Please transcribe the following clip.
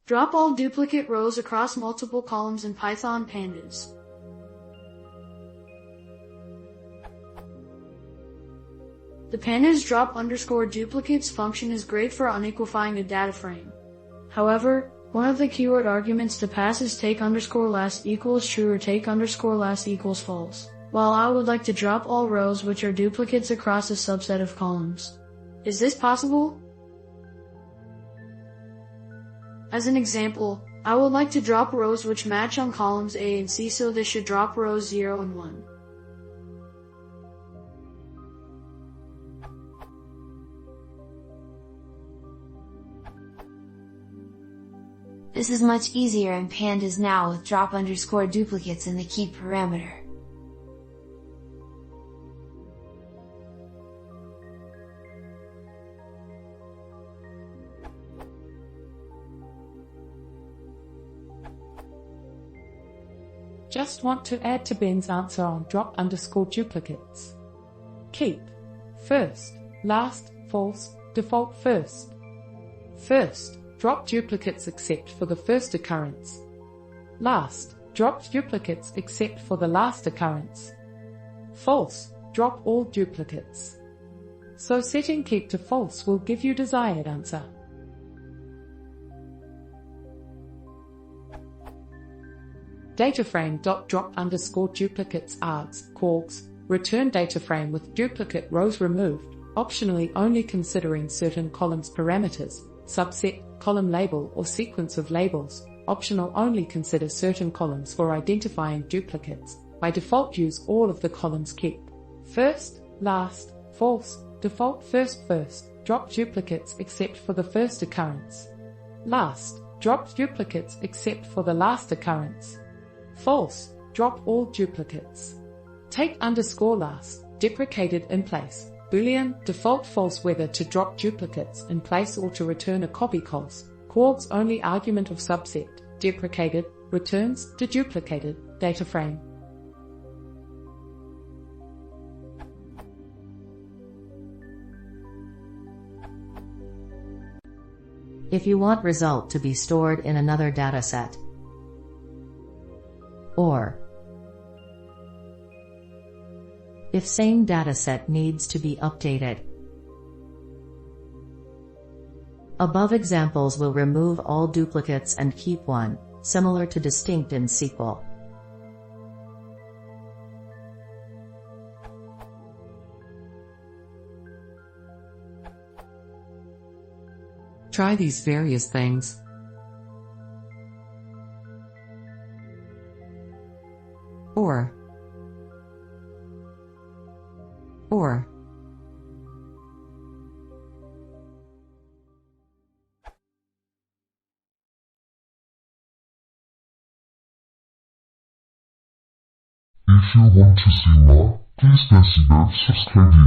Drop all duplicate rows across multiple columns in Python Pandas. The pandas drop_duplicates function is great for unequifying a data frame. However, one of the keyword arguments to pass is take_last equals true or take_last equals false, while I would like to drop all rows which are duplicates across a subset of columns. Is this possible? As an example, I would like to drop rows which match on columns A and C, so this should drop rows 0 and 1. This is much easier in Pandas now with drop_duplicates in the key parameter. Just want to add to Ben's answer on drop_duplicates. Keep first, last, false, default first. First, drop duplicates except for the first occurrence. Last, drop duplicates except for the last occurrence. False, drop all duplicates. So setting keep to false will give you desired answer. Dataframe.drop_duplicates args, quarks, return dataframe with duplicate rows removed, optionally only considering certain columns parameters, subset, column label or sequence of labels, optional only consider certain columns for identifying duplicates, by default use all of the columns keep. First, last, false, default first, drop duplicates except for the first occurrence. Last, drop duplicates except for the last occurrence. False, drop all duplicates. Take_last, deprecated in place. Boolean, default false whether to drop duplicates in place or to return a copy calls. Quarks only argument of subset, deprecated, returns, deduplicated, data frame. If you want result to be stored in another dataset, or if same dataset needs to be updated. Above examples will remove all duplicates and keep one, similar to distinct in SQL. Try these various things. Or If you want to see more, please consider subscribing.